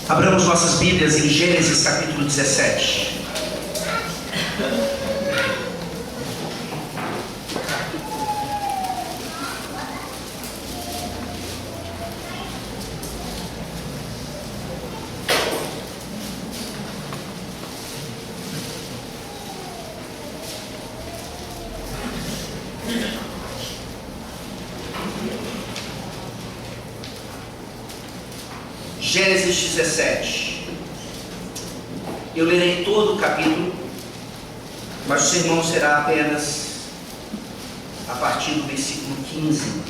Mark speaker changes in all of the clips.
Speaker 1: Abramos nossas Bíblias em Gênesis capítulo 17. Gênesis 17. Eu lerei todo o capítulo, mas o sermão será apenas a partir do versículo 15.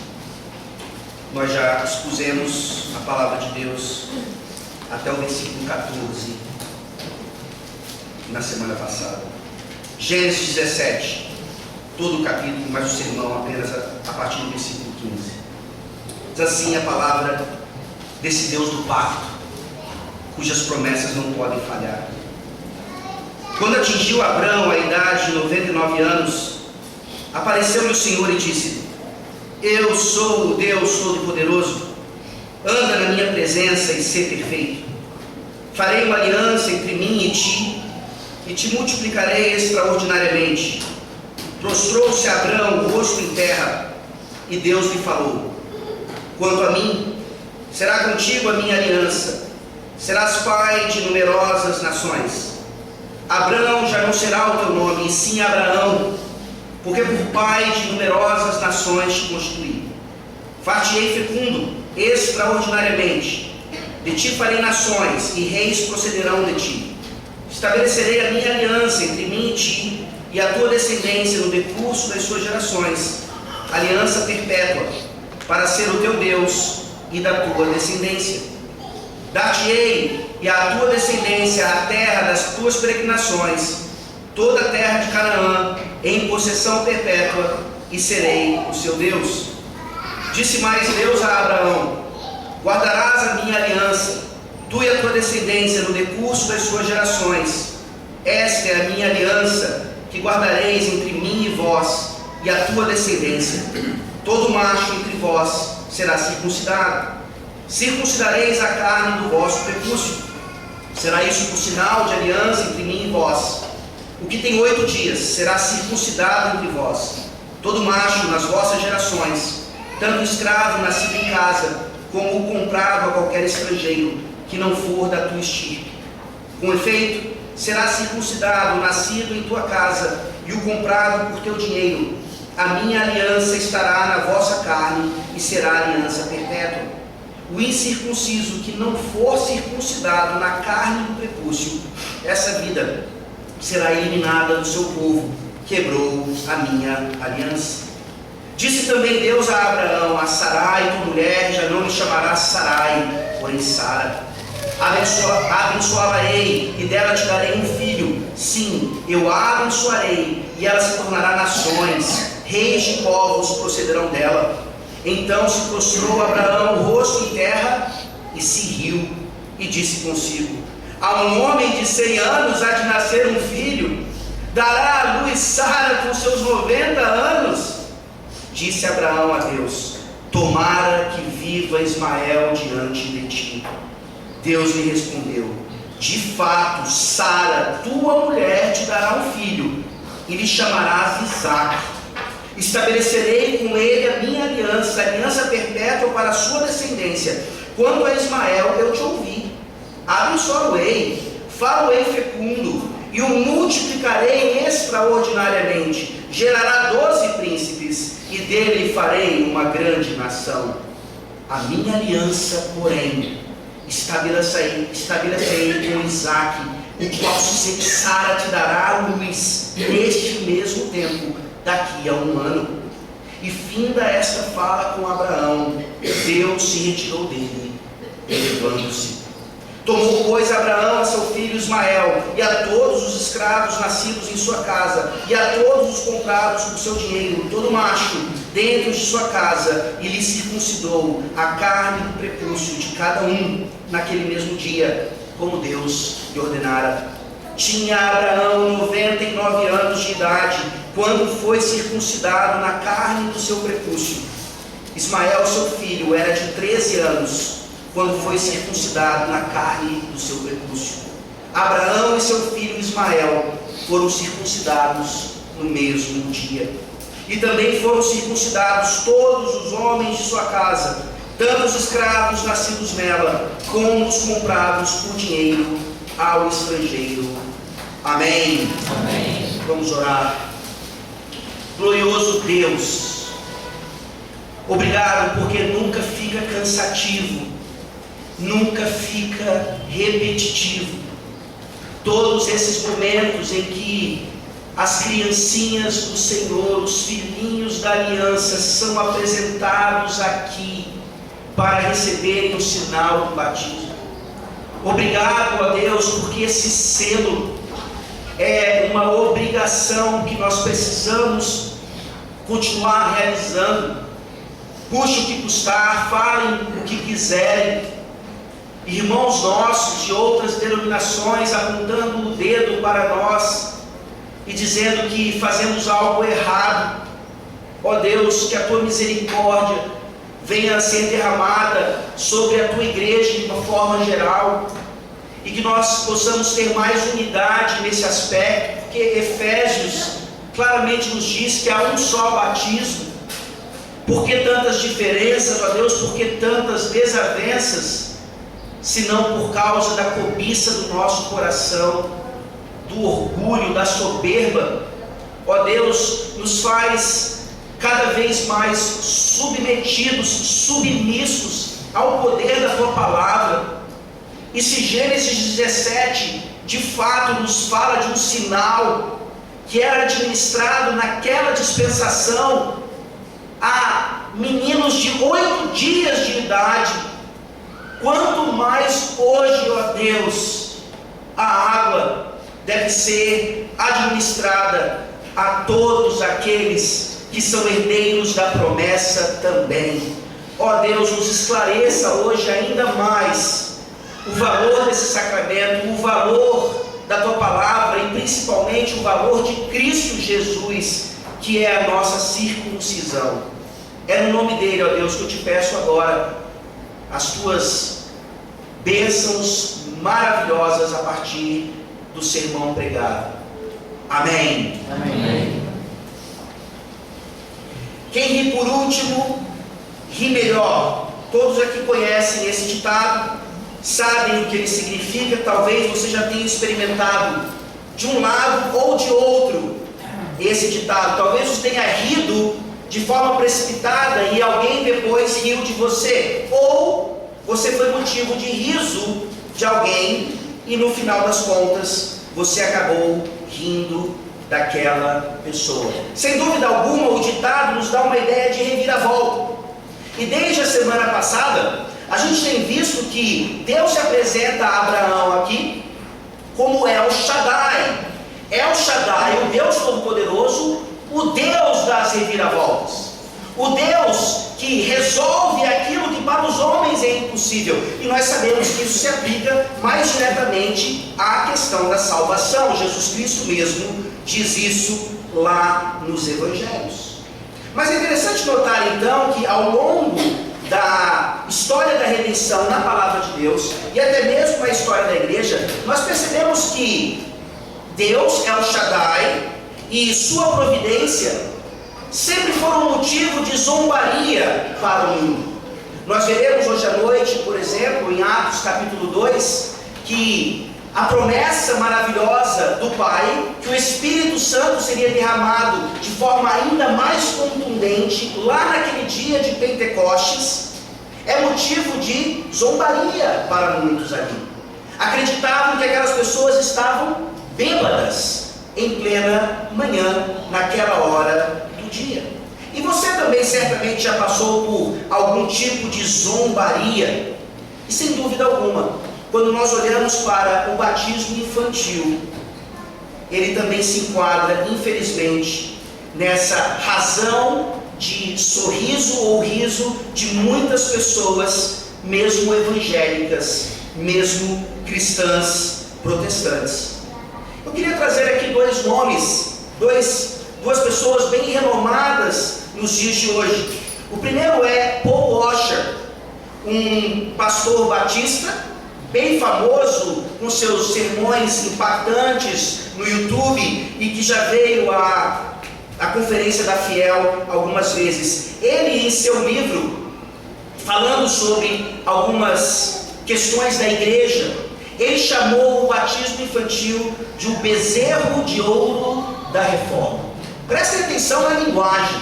Speaker 1: Nós já expusemos a palavra de Deus até o versículo 14 na semana passada. Gênesis 17, todo o capítulo, mas o sermão apenas a partir do versículo 15. Diz assim a palavra desse Deus do pacto, cujas promessas não podem falhar. Quando atingiu Abrão a idade de 99 anos, apareceu-lhe o Senhor e disse: Eu sou o Deus Todo-Poderoso, anda na minha presença e sê perfeito. Farei uma aliança entre mim e te multiplicarei extraordinariamente. Prostrou-se Abrão o rosto em terra, e Deus lhe falou: Quanto a mim, será contigo a minha aliança, serás pai de numerosas nações. Abrão já não será o teu nome, e sim Abraão, porque por pai de numerosas nações te constituí. Far-te-ei fecundo extraordinariamente, de ti farei nações, e reis procederão de ti. Estabelecerei a minha aliança entre mim e ti, e a tua descendência no decurso das suas gerações, aliança perpétua, para ser o teu Deus e da tua descendência. Dar-te-ei e à tua descendência a terra das tuas peregrinações, toda a terra de Canaã, em possessão perpétua, e serei o seu Deus. Disse mais Deus a Abraão: Guardarás a minha aliança, tu e a tua descendência, no decurso das suas gerações. Esta é a minha aliança, que guardareis entre mim e vós, e a tua descendência. Todo macho entre vós será circuncidado. Circuncidareis a carne do vosso prepúcio. Será isso por sinal de aliança entre mim e vós. O que tem 8 dias será circuncidado entre vós. Todo macho nas vossas gerações, tanto escravo nascido em casa, como o comprado a qualquer estrangeiro, que não for da tua estirpe. Com efeito, será circuncidado o nascido em tua casa, e o comprado por teu dinheiro. A minha aliança estará na vossa carne, e será aliança perpétua. O incircunciso que não for circuncidado na carne do prepúcio, essa vida será eliminada do seu povo. Quebrou a minha aliança. Disse também Deus a Abraão: A Sarai, tua mulher, já não lhe chamarás Sarai, porém Sara. Abençoá-la-ei, e dela te darei um filho. Sim, eu a abençoarei, e ela se tornará nações. Reis de povos procederão dela. Então se prostrou Abraão o rosto em terra e se riu, e disse consigo: A um homem de 100 anos há de nascer um filho, dará à luz Sara com seus 90 anos. Disse Abraão a Deus: Tomara que viva Ismael diante de ti. Deus lhe respondeu: De fato, Sara, tua mulher, te dará um filho, e lhe chamarás Isaque. Estabelecerei com ele a minha aliança, aliança perpétua para a sua descendência. Quanto a Ismael, eu te ouvi. Abençoá-lo-ei, fá-lo-ei fecundo, e o multiplicarei extraordinariamente. Gerará 12 príncipes, e dele farei uma grande nação. A minha aliança, porém, estabelecerei com Isaque, o qual Sara te dará a luz neste mesmo tempo, daqui a 1 ano. E finda esta fala com Abraão, Deus se retirou dele, elevando-se. Tomou, pois, Abraão a seu filho Ismael, e a todos os escravos nascidos em sua casa, e a todos os comprados por seu dinheiro, todo macho, dentro de sua casa, e lhe circuncidou a carne do prepúcio de cada um, naquele mesmo dia, como Deus lhe ordenara. Tinha Abraão 99 anos de idade, quando foi circuncidado na carne do seu prepúcio. Ismael, seu filho, era de 13 anos, quando foi circuncidado na carne do seu prepúcio. Abraão e seu filho Ismael foram circuncidados no mesmo dia. E também foram circuncidados todos os homens de sua casa, tanto os escravos nascidos nela, como os comprados por dinheiro ao estrangeiro. Amém.
Speaker 2: Amém.
Speaker 1: Vamos orar. Glorioso Deus, obrigado porque nunca fica cansativo, nunca fica repetitivo. Todos esses momentos em que as criancinhas do Senhor, os filhinhos da aliança, são apresentados aqui para receberem o sinal do batismo. Obrigado, ó Deus, porque esse selo é uma obrigação que nós precisamos continuar realizando. Custe o que custar, falem o que quiserem. Irmãos nossos de outras denominações apontando o dedo para nós e dizendo que fazemos algo errado. Ó Deus, que a tua misericórdia venha a ser derramada sobre a tua igreja de uma forma geral, e que nós possamos ter mais unidade nesse aspecto, porque Efésios claramente nos diz que há um só batismo. Por que tantas diferenças, ó Deus? Por que tantas desavenças? Senão por causa da cobiça do nosso coração, do orgulho, da soberba. Ó Deus, nos faz cada vez mais submetidos, submissos ao poder da tua palavra. E se Gênesis 17 de fato nos fala de um sinal que era administrado naquela dispensação a meninos de 8 dias de idade, quanto mais hoje, ó Deus, a água deve ser administrada a todos aqueles que são herdeiros da promessa também. Ó Deus, nos esclareça hoje ainda mais o valor desse sacramento, o valor da tua palavra e principalmente o valor de Cristo Jesus, que é a nossa circuncisão. É no nome dele, ó Deus, que eu te peço agora as tuas bênçãos maravilhosas a partir do sermão pregado. Amém.
Speaker 2: Amém.
Speaker 1: Quem ri por último, ri melhor. Todos aqui conhecem esse ditado, sabem o que ele significa. Talvez você já tenha experimentado de um lado ou de outro esse ditado. Talvez você tenha rido de forma precipitada e alguém depois riu de você, ou você foi motivo de riso de alguém e no final das contas você acabou rindo daquela pessoa. Sem dúvida alguma, o ditado nos dá uma ideia de reviravolta. E desde a semana passada a gente tem visto que Deus se apresenta a Abraão aqui como El Shaddai. El Shaddai, o Deus Todo-Poderoso, o Deus das reviravoltas, o Deus que resolve aquilo que para os homens é impossível. E nós sabemos que isso se aplica mais diretamente à questão da salvação. Jesus Cristo mesmo diz isso lá nos Evangelhos. Mas é interessante notar então que ao longo da história da redenção na palavra de Deus, e até mesmo na história da igreja, nós percebemos que Deus é o Shaddai e sua providência sempre foram motivo de zombaria para o mundo. Nós veremos hoje à noite, por exemplo, em Atos capítulo 2, que a promessa maravilhosa do Pai, que o Espírito Santo seria derramado de forma ainda mais contundente lá naquele dia de Pentecostes, é motivo de zombaria para muitos ali. Acreditavam que aquelas pessoas estavam bêbadas em plena manhã, naquela hora do dia. E você também certamente já passou por algum tipo de zombaria. E sem dúvida alguma, quando nós olhamos para o batismo infantil, ele também se enquadra, infelizmente, nessa razão de sorriso ou riso de muitas pessoas, mesmo evangélicas, mesmo cristãs protestantes. Eu queria trazer aqui dois nomes, duas pessoas bem renomadas nos dias de hoje. O primeiro é Paul Washer. um pastor batista, bem famoso, com seus sermões impactantes no YouTube, e que já veio à conferência da Fiel algumas vezes. Ele, em seu livro, falando sobre algumas questões da igreja, ele chamou o batismo infantil de um bezerro de ouro da reforma. Prestem atenção na linguagem.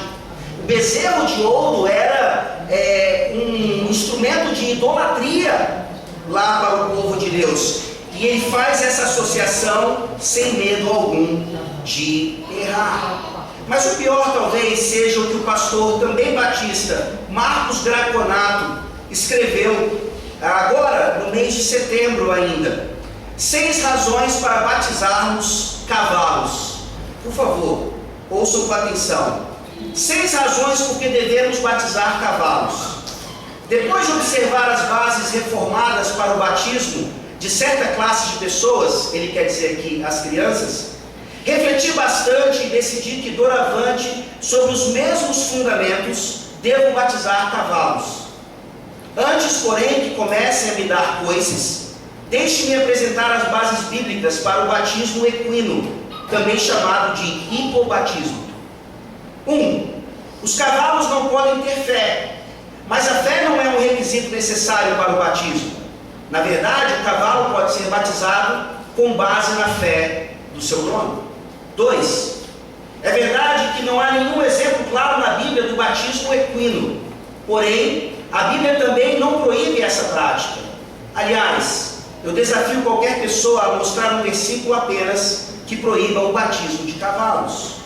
Speaker 1: O bezerro de ouro era um instrumento de idolatria lá para o povo de Deus. E ele faz essa associação sem medo algum de errar. Mas o pior talvez seja o que o pastor também batista, Marcos Draconato, escreveu agora no mês de setembro ainda. 6 razões para batizarmos cavalos. Por favor, ouçam com atenção. 6 razões por que devemos batizar cavalos. Depois de observar as bases reformadas para o batismo de certa classe de pessoas, ele quer dizer aqui as crianças, refleti bastante e decidi que doravante, sobre os mesmos fundamentos, devo batizar cavalos. Antes, porém, que comecem a me dar coices, deixe-me apresentar as bases bíblicas para o batismo equino, também chamado de hipobatismo. 1. Os cavalos não podem ter fé, mas a fé não é um requisito necessário para o batismo. Na verdade, o cavalo pode ser batizado com base na fé do seu dono. 2. É verdade que não há nenhum exemplo claro na Bíblia do batismo equino. Porém, a Bíblia também não proíbe essa prática. Aliás, eu desafio qualquer pessoa a mostrar um versículo apenas que proíba o batismo de cavalos.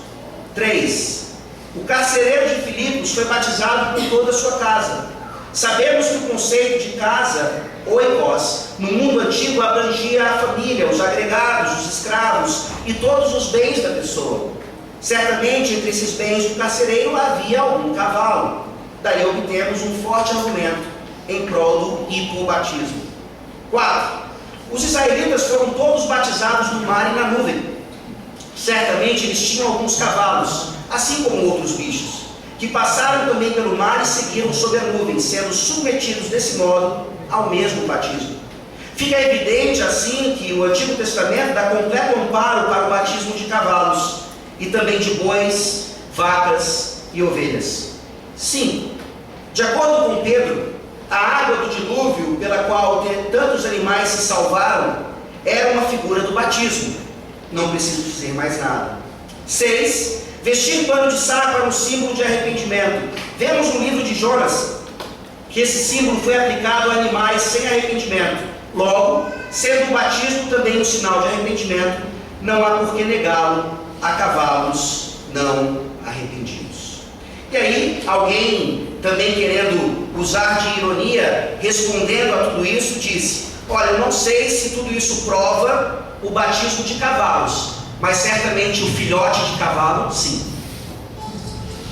Speaker 1: 3. O carcereiro de Filipos foi batizado com toda a sua casa. Sabemos que o conceito de casa, oikos, no mundo antigo abrangia a família, os agregados, os escravos e todos os bens da pessoa. Certamente, entre esses bens do carcereiro havia algum cavalo. Daí obtemos um forte argumento em prol do hipobatismo. 4. Os israelitas foram todos batizados no mar e na nuvem. Certamente eles tinham alguns cavalos, assim como outros bichos, que passaram também pelo mar e seguiram sob a nuvem, sendo submetidos desse modo ao mesmo batismo. Fica evidente assim que o Antigo Testamento dá completo amparo para o batismo de cavalos e também de bois, vacas e ovelhas. 5. De acordo com Pedro, a água do dilúvio pela qual tantos animais se salvaram era uma figura do batismo. Não preciso dizer mais nada. 6. Vestir pano de saco era um símbolo de arrependimento. Vemos no livro de Jonas que esse símbolo foi aplicado a animais sem arrependimento. Logo, sendo o batismo também um sinal de arrependimento, não há por que negá-lo a cavalos não arrependidos. E aí, alguém também querendo usar de ironia, respondendo a tudo isso, disse: olha, eu não sei se tudo isso prova o batismo de cavalos, mas certamente o filhote de cavalo, sim.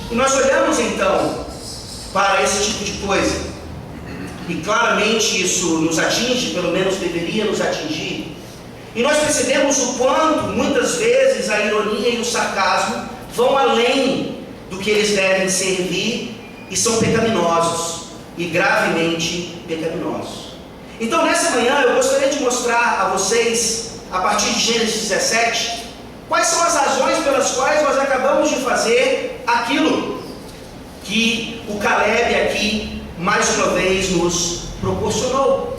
Speaker 1: E nós olhamos então para esse tipo de coisa, e claramente isso nos atinge, pelo menos deveria nos atingir, e nós percebemos o quanto, muitas vezes, a ironia e o sarcasmo vão além do que eles devem servir e são pecaminosos, e gravemente pecaminosos. Então, nessa manhã, eu gostaria de mostrar a vocês, a partir de Gênesis 17, quais são as razões pelas quais nós acabamos de fazer aquilo que o Caleb aqui, mais uma vez, nos proporcionou.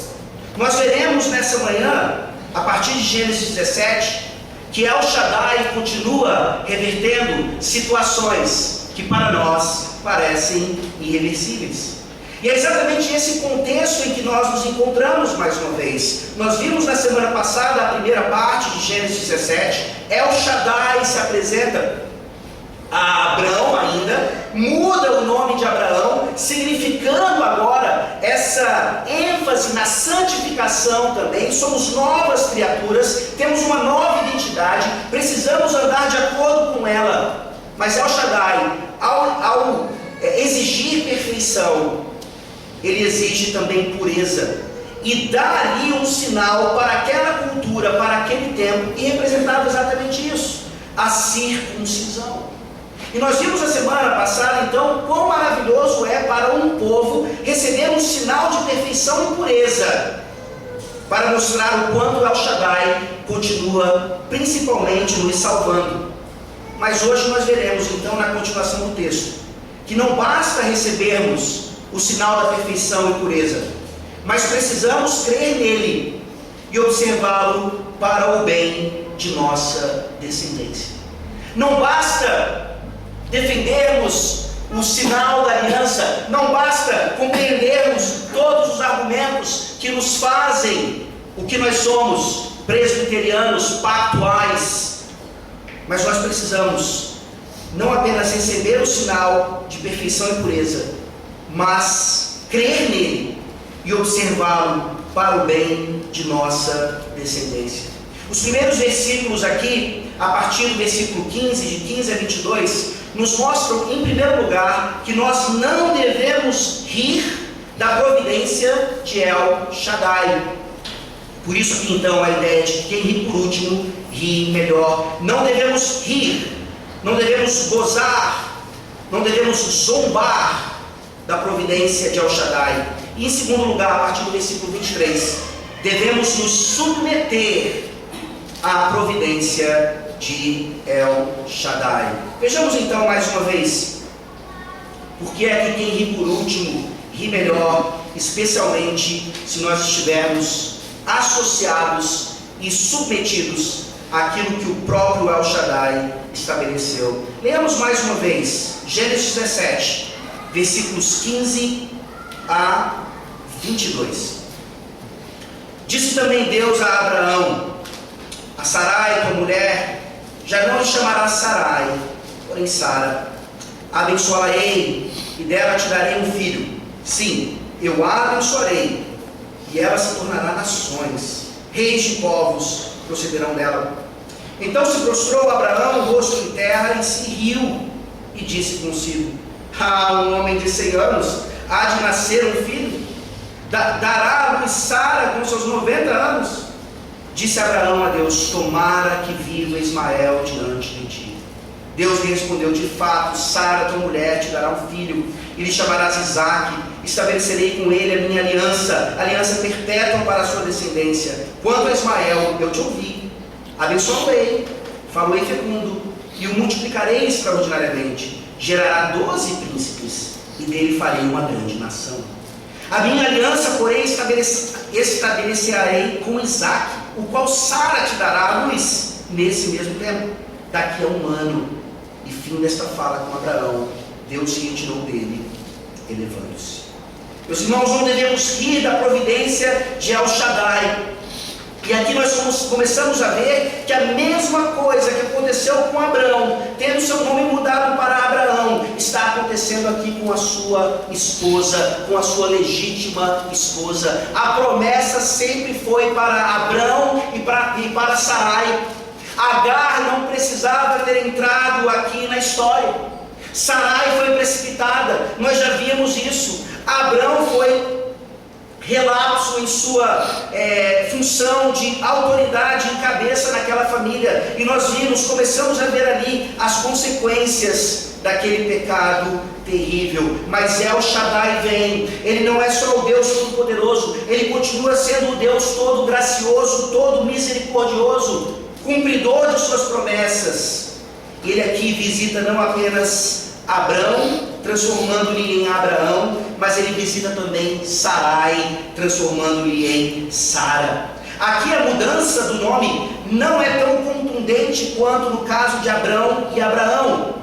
Speaker 1: Nós veremos nessa manhã, a partir de Gênesis 17, que El Shaddai continua revertendo situações que para nós parecem irreversíveis. E é exatamente esse contexto em que nós nos encontramos mais uma vez. Nós vimos na semana passada a primeira parte de Gênesis 17, El Shaddai se apresenta a Abraão ainda, muda o nome de Abraão, significando agora essa ênfase na santificação também. Somos novas criaturas, temos uma nova identidade, precisamos andar de acordo com ela. Mas El Shaddai, ao exigir perfeição, ele exige também pureza, e dá ali um sinal para aquela cultura, para aquele tempo, e representava exatamente isso, a circuncisão. E nós vimos na semana passada, então, quão maravilhoso é para um povo receber um sinal de perfeição e pureza, para mostrar o quanto El Shaddai continua principalmente nos salvando. Mas hoje nós veremos, então, na continuação do texto, que não basta recebermos o sinal da perfeição e pureza, mas precisamos crer nele e observá-lo para o bem de nossa descendência. Não basta defendermos o sinal da aliança, não basta compreendermos todos os argumentos que nos fazem o que nós somos, presbiterianos, pactuais, mas nós precisamos não apenas receber o sinal de perfeição e pureza, mas crer nele e observá-lo para o bem de nossa descendência. Os primeiros versículos aqui, a partir do versículo 15, de 15 a 22, nos mostram, em primeiro lugar, que nós não devemos rir da providência de El Shaddai. Por isso aqui então a ideia de que quem ri por último, ri melhor. Não devemos rir, não devemos gozar, não devemos zombar da providência de El Shaddai. E em segundo lugar, a partir do versículo 23, devemos nos submeter à providência de El Shaddai. Vejamos então mais uma vez, porque é que quem ri por último, ri melhor, especialmente se nós estivermos associados e submetidos àquilo que o próprio El Shaddai estabeleceu. Leamos mais uma vez, Gênesis 17, versículos 15 a 22. Disse também Deus a Abraão: a Sarai, tua mulher, já não lhe chamarás Sarai, porém Sara. Abençoá-la-ei, e dela te darei um filho. Sim, eu a abençoarei, e ela se tornará nações, reis de povos procederão dela. Então se prostrou Abraão, o rosto em terra, e se riu, e disse consigo: um homem de 100 anos há de nascer um filho? Dará a luz Sara com seus 90 anos? Disse Abraão a Deus: tomara que viva Ismael diante de ti. Deus lhe respondeu: de fato, Sara, tua mulher, te dará um filho, e lhe chamarás Isaque. Estabelecerei com ele a minha aliança perpétua para a sua descendência. Quanto a Ismael, eu te ouvi, abençoarei, farei fecundo, e o multiplicarei extraordinariamente. Gerará 12 príncipes, e dele farei uma grande nação. A minha aliança, porém, estabelecerei com Isaque, o qual Sara te dará a luz nesse mesmo tempo, daqui a 1 ano. E fim desta fala com Abraão, Deus se retirou dele, elevando-se. Meus irmãos, não devemos rir da providência de El Shaddai. E aqui nós começamos a ver que a mesma coisa que aconteceu com Abrão, tendo seu nome mudado para Abraão, está acontecendo aqui com a sua esposa, com a sua legítima esposa. A promessa sempre foi para Abrão e para Sarai. Agar não precisava ter entrado aqui na história. Sarai foi precipitada, nós já vimos isso. Abrão foi relapso em sua função de autoridade e cabeça naquela família, e nós começamos a ver ali as consequências daquele pecado terrível. Mas El Shaddai vem, ele não é só o Deus Todo-Poderoso, ele continua sendo o Deus todo gracioso, todo misericordioso, cumpridor de suas promessas. Ele aqui visita não apenas Abrão, transformando-lhe em Abraão, mas ele visita também Sarai, transformando-lhe em Sara. Aqui a mudança do nome não é tão contundente quanto no caso de Abrão e Abraão.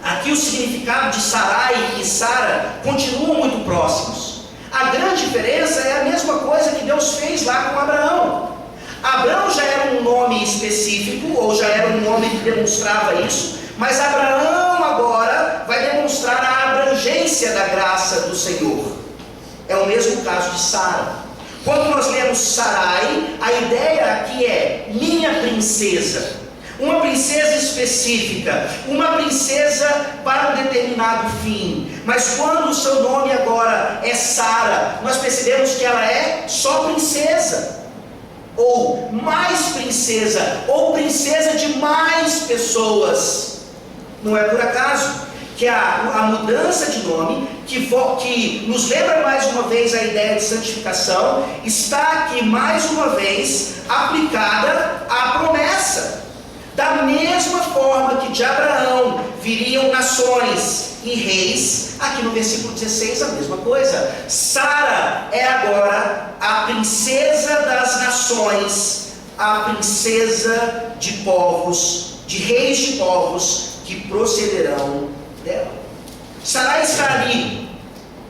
Speaker 1: Aqui o significado de Sarai e Sara continuam muito próximos. A grande diferença é a mesma coisa que Deus fez lá com Abraão. Abrão já era um nome específico, ou já era um nome que demonstrava isso, mas Abraão agora vai demonstrar a abrangência da graça do Senhor. É o mesmo caso de Sara. Quando nós lemos Sarai, a ideia aqui é minha princesa, uma princesa específica, uma princesa para um determinado fim. Mas quando o seu nome agora é Sara, nós percebemos que ela é só princesa, ou mais princesa, ou princesa de mais pessoas. Não é por acaso que a mudança de nome, que nos lembra mais uma vez a ideia de santificação, está aqui mais uma vez aplicada à promessa. Da mesma forma que de Abraão viriam nações e reis, aqui no versículo 16 a mesma coisa. Sara é agora a princesa das nações, a princesa de povos, de reis de povos que procederão dela. Sara está ali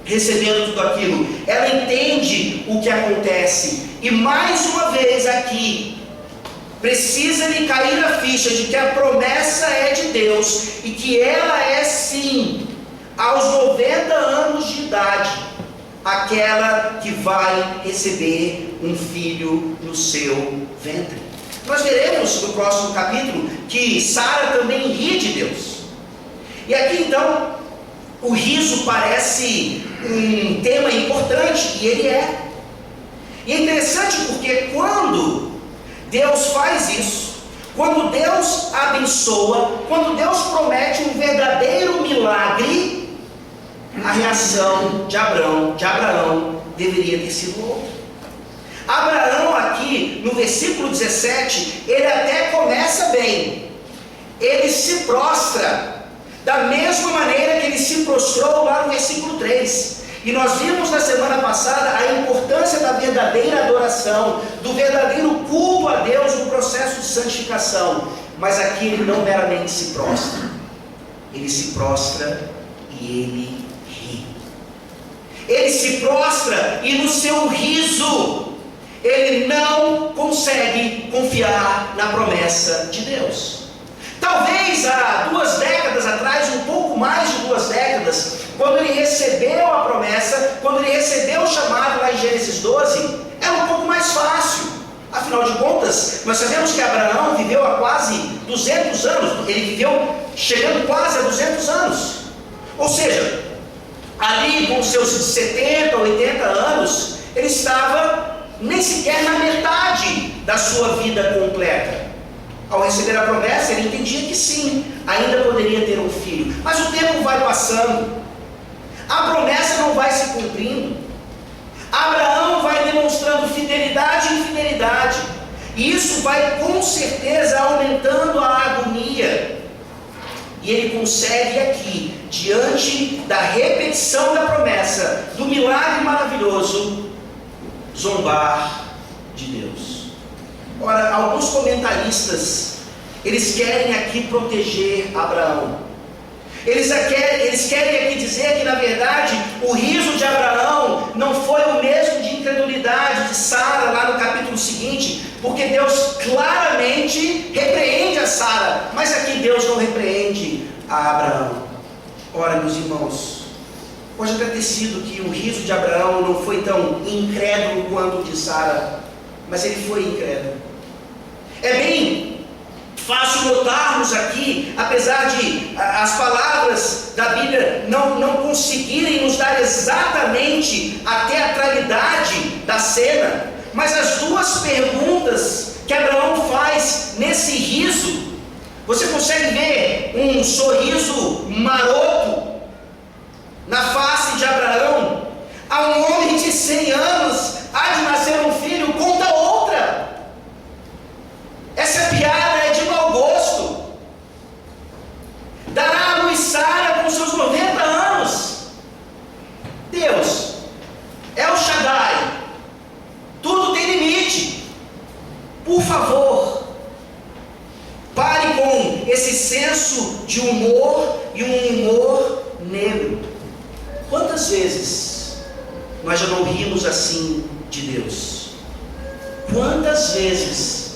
Speaker 1: recebendo tudo aquilo, ela entende o que acontece, e mais uma vez aqui precisa lhe cair a ficha de que a promessa é de Deus e que ela é sim, aos 90 anos de idade, aquela que vai receber um filho no seu ventre. Nós veremos no próximo capítulo que Sara também ri de Deus. E aqui então, o riso parece um tema importante, e ele é. E é interessante porque quando Deus faz isso, quando Deus abençoa, quando Deus promete um verdadeiro milagre, a reação de Abraão deveria ter sido outra. Abraão aqui, no versículo 17, ele até começa bem. Ele se prostra da mesma maneira que ele se prostrou lá no versículo 3. E nós vimos na semana passada a importância da verdadeira adoração, do verdadeiro culto a Deus no processo de santificação. Mas aqui ele não meramente se prostra, ele se prostra e ele ri. Ele se prostra e no seu riso, ele não consegue confiar na promessa de Deus. Talvez há 2 décadas atrás, um pouco mais de 2 décadas, quando ele recebeu a promessa, quando ele recebeu o chamado lá em Gênesis 12, era um pouco mais fácil. Afinal de contas, nós sabemos que Abraão viveu há quase 200 anos, ele viveu chegando quase a 200 anos. Ou seja, ali com seus 70, 80 anos, ele estava nem sequer na metade da sua vida completa. Ao receber a promessa, ele entendia que sim, ainda poderia ter um filho. Mas o tempo vai passando, a promessa não vai se cumprindo. Abraão vai demonstrando fidelidade em fidelidade, e isso vai com certeza aumentando a agonia. E ele consegue aqui, diante da repetição da promessa, do milagre maravilhoso, zombar de Deus. Ora, alguns comentaristas, eles querem aqui proteger Abraão. Eles querem aqui dizer que, na verdade, o riso de Abraão não foi o mesmo de incredulidade de Sara, lá no capítulo seguinte, porque Deus claramente repreende a Sara, mas aqui Deus não repreende a Abraão. Ora, meus irmãos, pode até ter sido que o riso de Abraão não foi tão incrédulo quanto o de Sara, mas ele foi incrédulo. É bem fácil notarmos aqui, apesar de as palavras da Bíblia não conseguirem nos dar exatamente a teatralidade da cena, mas as 2 perguntas que Abraão faz nesse riso, você consegue ver um sorriso maroto na face de Abraão. A um homem de 100 anos há de nascer um filho, conta outra. Essa piada é de mau gosto. Dará a luz Sara com seus 90 anos. Deus é o Shaddai, tudo tem limite. Por favor, pare com esse senso de humor e um humor negro. Quantas vezes nós já não rimos assim de Deus? Quantas vezes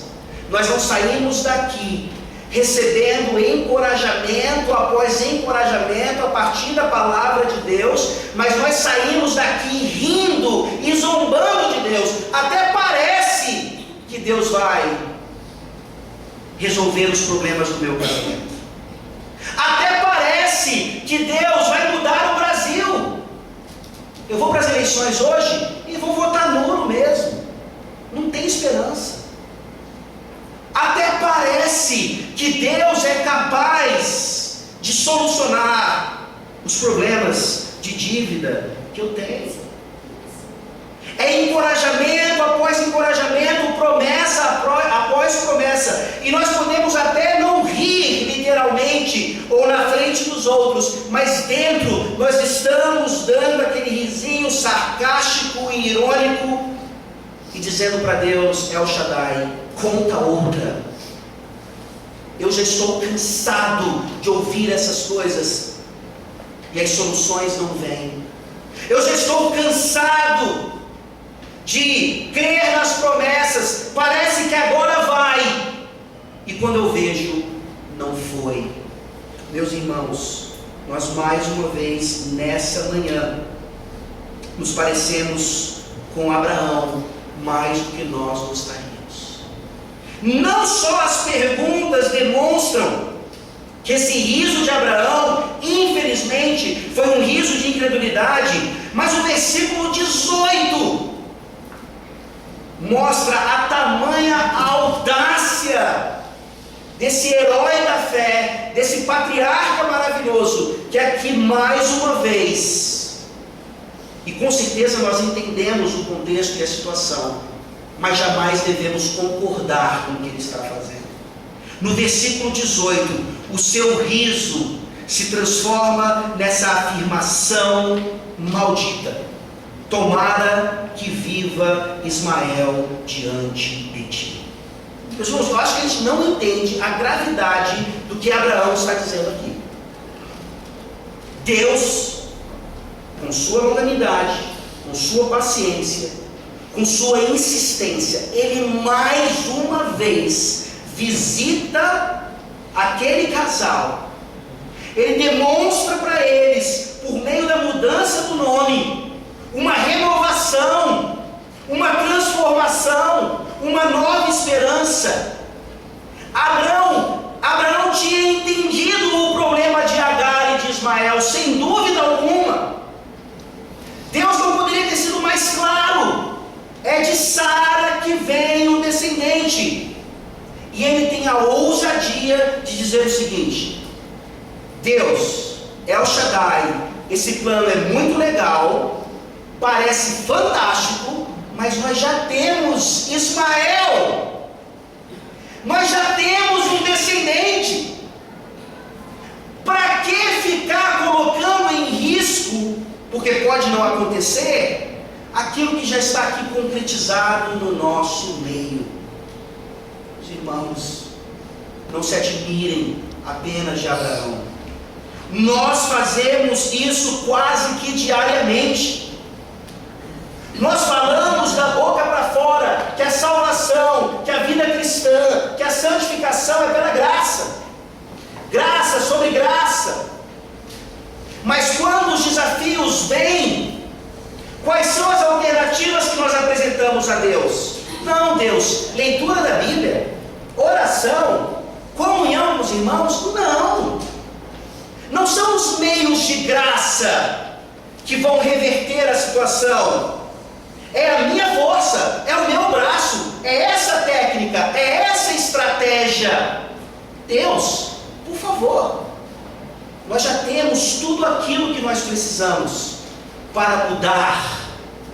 Speaker 1: nós não saímos daqui recebendo encorajamento após encorajamento a partir da palavra de Deus, mas nós saímos daqui rindo e zombando de Deus. Até parece que Deus vai resolver os problemas do meu casamento. Até parece que Deus vai mudar o Brasil. Eu vou para as eleições hoje e vou votar nulo mesmo. Não tem esperança. Até parece que Deus é capaz de solucionar os problemas de dívida que eu tenho. É encorajamento após encorajamento, promessa após promessa. E nós podemos até não rir literalmente ou na frente dos outros, mas dentro nós estamos dando aquele risinho sarcástico e irônico e dizendo para Deus: El Shaddai, conta outra. Eu já estou cansado de ouvir essas coisas e as soluções não vêm. Eu já estou cansado de crer nas promessas. Parece que agora vai, e quando eu vejo, não foi. Meus irmãos, nós mais uma vez nessa manhã nos parecemos com Abraão mais do que nós gostaríamos. Não só as perguntas demonstram que esse riso de Abraão, infelizmente, foi um riso de incredulidade, mas o versículo 18 mostra a tamanha audácia desse herói da fé, desse patriarca maravilhoso, que aqui mais uma vez, e com certeza nós entendemos o contexto e a situação, mas jamais devemos concordar com o que ele está fazendo. No versículo 18, o seu riso se transforma nessa afirmação maldita: tomara que viva Ismael diante de ti. Meus irmãos, eu acho que a gente não entende a gravidade do que Abraão está dizendo aqui. Deus, com sua longanimidade, com sua paciência, com sua insistência, ele mais uma vez visita aquele casal. Ele demonstra para eles, por meio da mudança do nome, uma renovação, uma transformação, uma nova esperança. Abraão tinha entendido o problema de Agar e de Ismael, sem dúvida alguma. Deus não poderia ter sido mais claro: é de Sara que vem o descendente. E ele tem a ousadia de dizer o seguinte: Deus, El Shaddai, esse plano é muito legal, parece fantástico, mas nós já temos Ismael, nós já temos um descendente. Para que ficar colocando em risco, porque pode não acontecer, aquilo que já está aqui concretizado no nosso meio? Os irmãos, não se admirem apenas de Abraão. Nós fazemos isso quase que diariamente. Nós falamos da boca para fora que a salvação, que a vida cristã, que a santificação é pela graça. Graça sobre graça. Mas quando os desafios vêm, quais são as alternativas que nós apresentamos a Deus? Não, Deus, leitura da Bíblia, oração, comunhão com os irmãos? Não. Não são os meios de graça que vão reverter a situação. É a minha força, é o meu braço, é essa técnica, é essa estratégia. Deus, por favor, nós já temos tudo aquilo que nós precisamos para mudar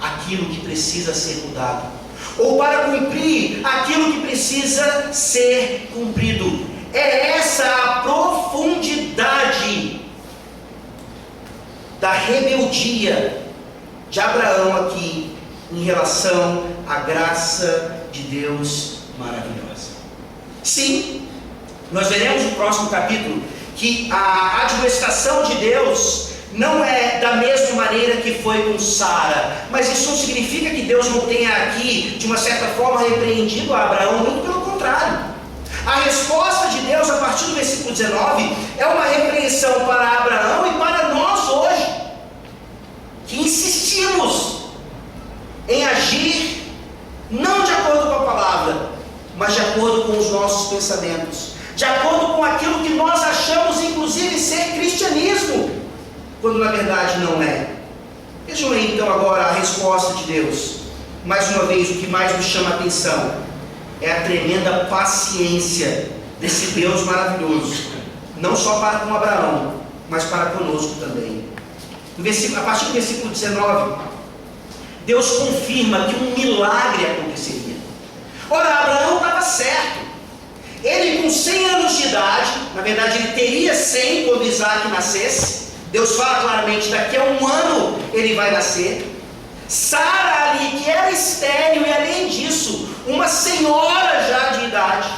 Speaker 1: aquilo que precisa ser mudado, ou para cumprir aquilo que precisa ser cumprido. É essa a profundidade da rebeldia de Abraão aqui em relação à graça de Deus maravilhosa. Sim, nós veremos no próximo capítulo que a admoestação de Deus não é da mesma maneira que foi com Sara, mas isso não significa que Deus não tenha aqui, de uma certa forma, repreendido a Abraão, muito pelo contrário. A resposta de Deus, a partir do versículo 19, é uma repreensão para Abraão e para nós hoje, que insistimos em agir não de acordo com a palavra, mas de acordo com os nossos pensamentos, de acordo com aquilo que nós achamos inclusive ser cristianismo, quando na verdade não é. Vejam aí então agora a resposta de Deus. Mais uma vez, o que mais nos chama a atenção é a tremenda paciência desse Deus maravilhoso, não só para com Abraão, mas para conosco também. A partir do versículo 19, Deus confirma que um milagre aconteceria. Ora, Abraão estava certo. Ele com 100 anos de idade, na verdade ele teria 100 quando Isaac nascesse. Deus fala claramente, daqui a um ano ele vai nascer. Sara ali, que era estéril e além disso, uma senhora já de idade,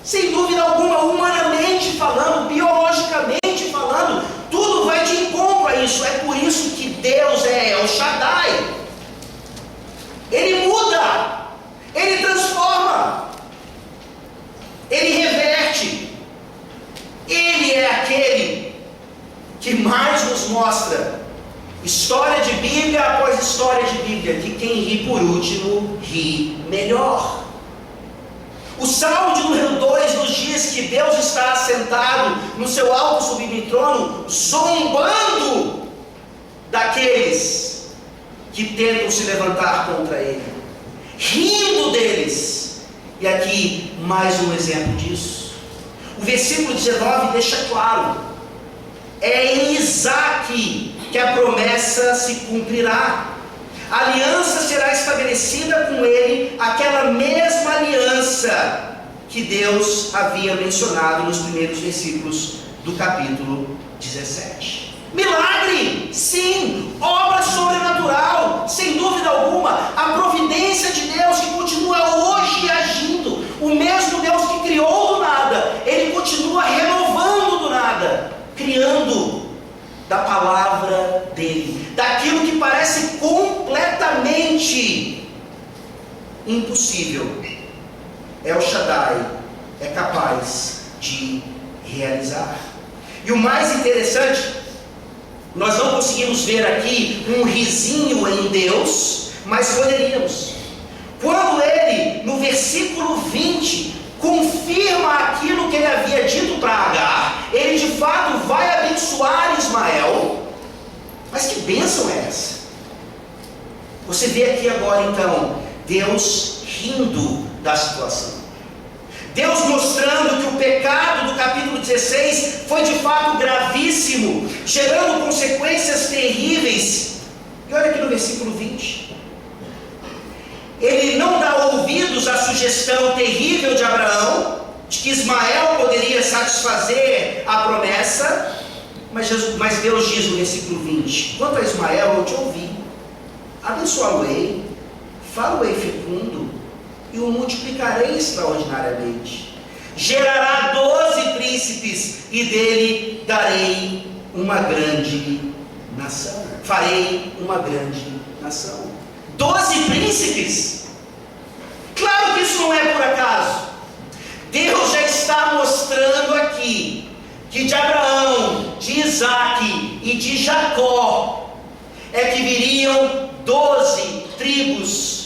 Speaker 1: sem dúvida alguma, humanamente falando, biologicamente falando, tudo vai de encontro a isso. É por isso que Deus é El Shaddai. Ele muda, Ele transforma, Ele reverte. Ele é aquele que mais nos mostra, história de Bíblia após história de Bíblia, que quem ri por último, ri melhor. O Salmo de número 2 nos diz que Deus está assentado no seu alto sublime trono, zombando daqueles que tentam se levantar contra Ele, rindo deles. E aqui mais um exemplo disso. O versículo 19 deixa claro, é em Isaque que a promessa se cumprirá. A aliança será estabelecida com ele, aquela mesma aliança que Deus havia mencionado nos primeiros versículos do capítulo 17. Milagre, sim, obra sobrenatural, sem dúvida alguma, a providência de Deus que continua hoje agindo, o mesmo Deus que criou do nada, Ele continua renovando do nada, criando da palavra dele, daquilo que parece completamente impossível. El Shaddai é capaz de realizar. E o mais interessante, nós não conseguimos ver aqui um risinho em Deus, mas poderíamos. Quando ele, no versículo 20, confirma aquilo que ele havia dito para Agar, ele de fato vai abençoar Ismael. Mas que bênção é essa? Você vê aqui agora então, Deus rindo da situação. Deus mostrando que o pecado do capítulo 16 foi de fato gravíssimo, gerando consequências terríveis. E olha aqui no versículo 20. Ele não dá ouvidos à sugestão terrível de Abraão, de que Ismael poderia satisfazer a promessa, mas Deus diz no versículo 20: quanto a Ismael, eu te ouvi, abençoá-lo-ei, falo-ei fecundo, e o multiplicarei extraordinariamente. Gerará 12 príncipes, e dele darei uma grande nação. Farei uma grande nação. 12 príncipes? Claro que isso não é por acaso. Deus já está mostrando aqui que de Abraão, de Isaque e de Jacó é que viriam 12 tribos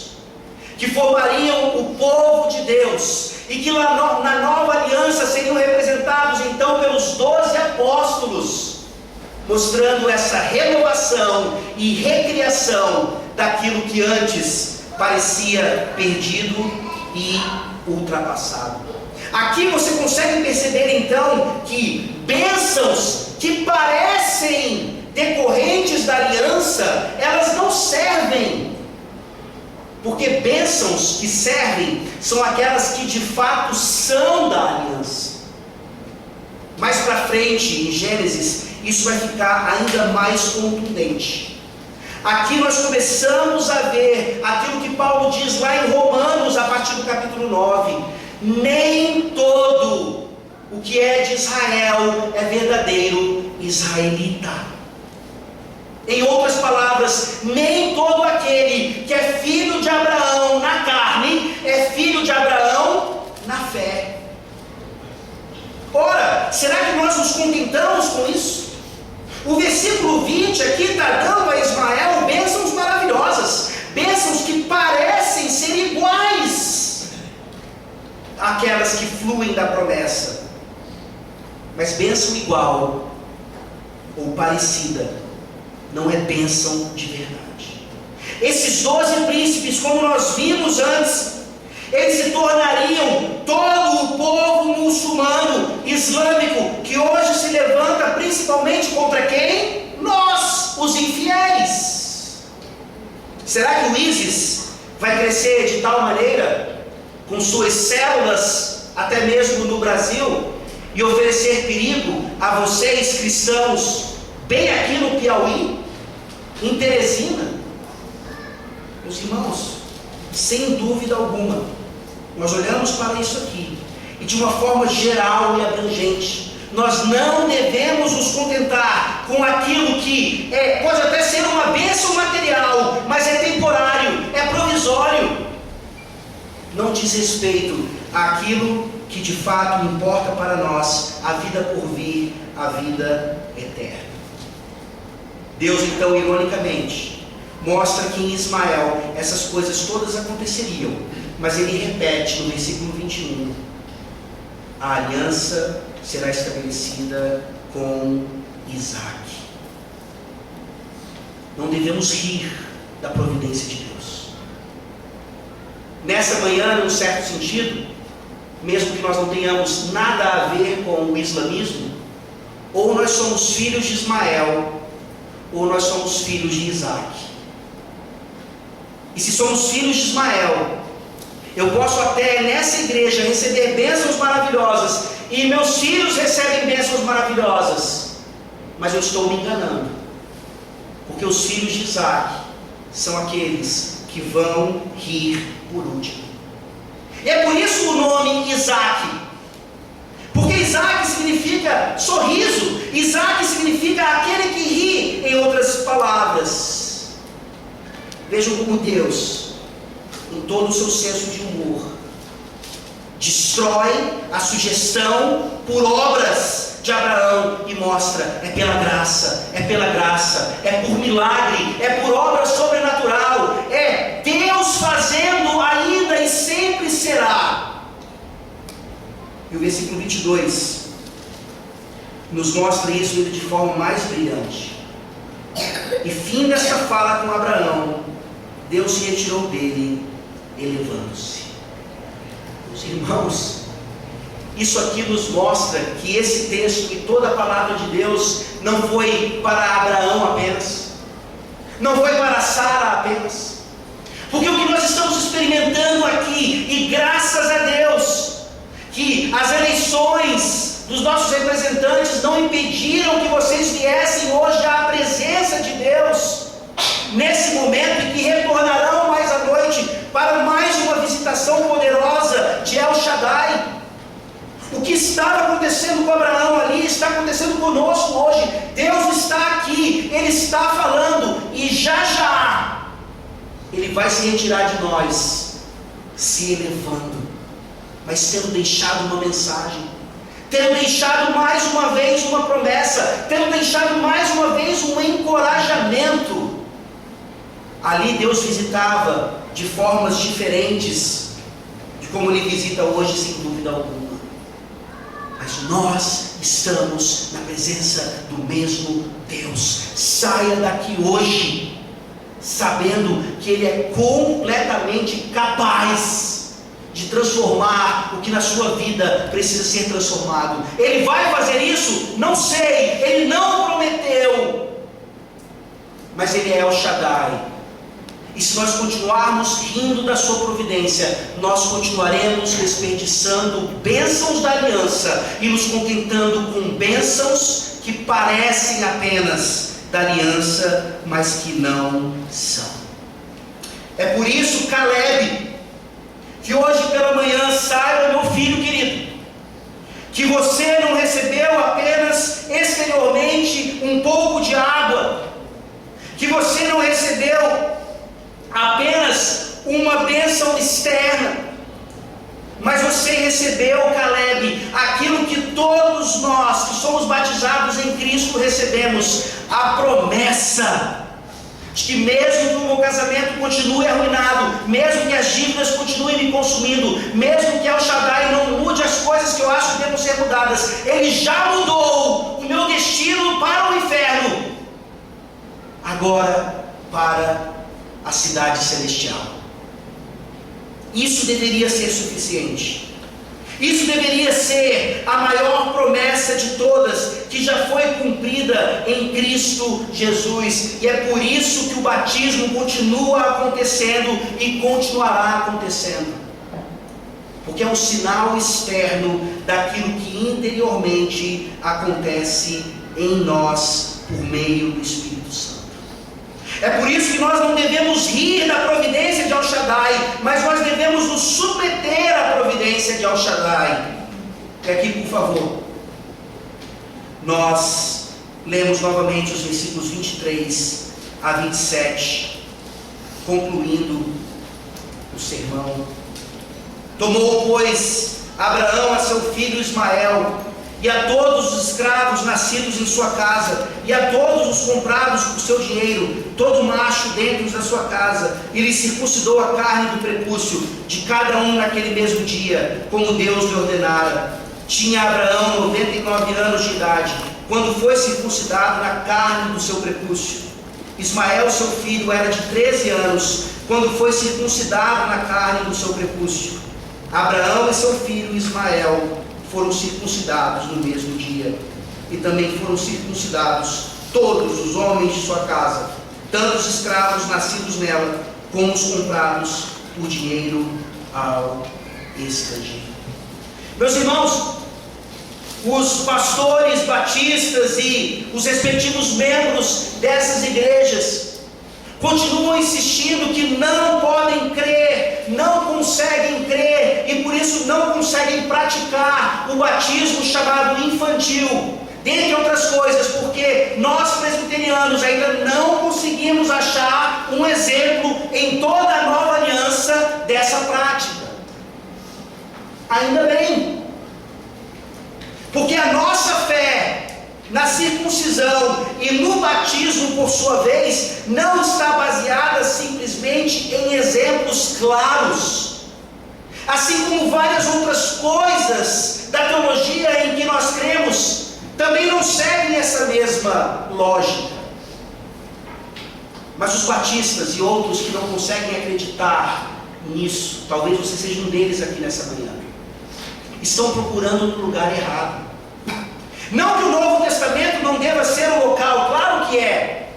Speaker 1: que formariam o povo de Deus, e que na nova aliança seriam representados então pelos 12 apóstolos, mostrando essa renovação e recriação daquilo que antes parecia perdido e ultrapassado. Aqui você consegue perceber então que bênçãos que parecem decorrentes da aliança, elas não servem, porque bênçãos que servem são aquelas que de fato são da aliança. Mais para frente, em Gênesis, isso vai ficar ainda mais contundente. Aqui nós começamos a ver aquilo que Paulo diz lá em Romanos, a partir do capítulo 9: nem todo o que é de Israel é verdadeiro israelita. Em outras palavras, nem todo aquele que é filho de Abraão na carne é filho de Abraão na fé. Ora, será que nós nos contentamos com isso? O versículo 20 aqui está dando a Ismael bênçãos maravilhosas, bênçãos que parecem ser iguais àquelas que fluem da promessa, mas bênção igual ou parecida não é bênção de verdade. Esses 12 príncipes, como nós vimos antes, Eles se tornariam todo o povo muçulmano, islâmico, que hoje se levanta principalmente contra quem? Nós, os infiéis. Será que o ISIS vai crescer de tal maneira, com suas células, até mesmo no Brasil, e oferecer perigo a vocês, cristãos, bem aqui no Piauí, em Teresina? Meus irmãos, sem dúvida alguma, nós olhamos para isso aqui, e de uma forma geral e abrangente, nós não devemos nos contentar com aquilo que pode até ser uma bênção material, mas é temporário, é provisório. Não diz respeito àquilo que de fato importa para nós, a vida por vir, a vida eterna. Deus então, ironicamente, mostra que em Ismael essas coisas todas aconteceriam, mas ele repete no versículo 21, a aliança será estabelecida com Isaac. Não devemos rir da providência de Deus. Nessa manhã, num certo sentido, mesmo que nós não tenhamos nada a ver com o islamismo, ou nós somos filhos de Ismael, ou nós somos filhos de Isaac. E se somos filhos de Ismael, eu posso até nessa igreja receber bênçãos maravilhosas, e meus filhos recebem bênçãos maravilhosas, mas eu estou me enganando, porque os filhos de Isaac são aqueles que vão rir por último. E é por isso o nome Isaac, porque Isaac significa sorriso, Isaac significa aquele que ri, em outras palavras. Vejam como Deus, em todo o seu senso de humor, destrói a sugestão por obras de Abraão e mostra: é pela graça, é por milagre, é por obra sobrenatural, é Deus fazendo ainda e sempre será. E o versículo 22 nos mostra isso de forma mais brilhante. E fim desta fala com Abraão, Deus se retirou dele, elevando-se. Meus irmãos, isso aqui nos mostra que esse texto e toda a palavra de Deus não foi para Abraão apenas, não foi para Sara apenas, porque o que nós estamos experimentando aqui, e graças a Deus, que as eleições dos nossos representantes não impediram que vocês viessem hoje à presença de Deus, nesse momento, e que retornarão mais à noite para mais uma visitação poderosa de El Shaddai. O que estava acontecendo com Abraão ali está acontecendo conosco hoje. Deus está aqui, Ele está falando, e já Ele vai se retirar de nós, se elevando, mas tendo deixado uma mensagem, tendo deixado mais uma vez uma promessa, tendo deixado mais uma vez um encorajamento. Ali Deus visitava de formas diferentes de como Ele visita hoje, sem dúvida alguma. Mas nós estamos na presença do mesmo Deus. Saia daqui hoje sabendo que Ele é completamente capaz de transformar o que na sua vida precisa ser transformado. Ele vai fazer isso? Não sei, Ele não prometeu, mas Ele é El Shaddai. E se nós continuarmos rindo da sua providência, nós continuaremos desperdiçando bênçãos da aliança e nos contentando com bênçãos que parecem apenas da aliança, mas que não são. É por isso, Caleb, que hoje pela manhã saiba, meu filho querido, que você não recebeu apenas exteriormente um pouco de água, que você não recebeu apenas uma bênção externa, mas você recebeu, Caleb, aquilo que todos nós que somos batizados em Cristo recebemos, a promessa de que mesmo que o meu casamento continue arruinado, mesmo que as dívidas continuem me consumindo, mesmo que El Shaddai não mude as coisas que eu acho que devem ser mudadas, Ele já mudou o meu destino para o inferno, agora para a cidade celestial. isso deveria ser suficiente. Isso deveria ser a maior promessa de todas, que já foi cumprida em Cristo Jesus. E é por isso que o batismo continua acontecendo e continuará acontecendo. Porque é um sinal externo daquilo que interiormente acontece em nós por meio do Espírito Santo. É por isso que nós não devemos rir da providência de El Shaddai, mas nós devemos nos submeter à providência de El Shaddai. E aqui, por favor, nós lemos novamente os versículos 23 a 27, concluindo o sermão. Tomou, pois, Abraão a seu filho Ismael, e a todos os escravos nascidos em sua casa, e a todos os comprados por seu dinheiro, todo macho dentro da sua casa, e lhe circuncidou a carne do prepúcio de cada um naquele mesmo dia, como Deus lhe ordenara. Tinha Abraão 99 anos de idade, quando foi circuncidado na carne do seu prepúcio. Ismael, seu filho, era de 13 anos, quando foi circuncidado na carne do seu prepúcio. Abraão e seu filho Ismael foram circuncidados no mesmo dia, e também foram circuncidados todos os homens de sua casa, tanto os escravos nascidos nela, como os comprados por dinheiro ao estrangeiro. Meus irmãos, os pastores batistas e os respectivos membros dessas igrejas continuam insistindo que não podem crer, não conseguem crer, e por isso não conseguem praticar o batismo chamado infantil, dentre outras coisas, porque nós presbiterianos ainda não conseguimos achar um exemplo em toda a nova aliança dessa prática. Ainda bem, porque a nossa fé na circuncisão e no batismo, por sua vez, não está baseada simplesmente em exemplos claros, assim como várias outras coisas da teologia em que nós cremos também não seguem essa mesma lógica. Mas os batistas e outros que não conseguem acreditar nisso, talvez você seja um deles aqui nessa manhã, estão procurando no lugar errado. Não que o Novo Testamento não deva ser o local, claro que é,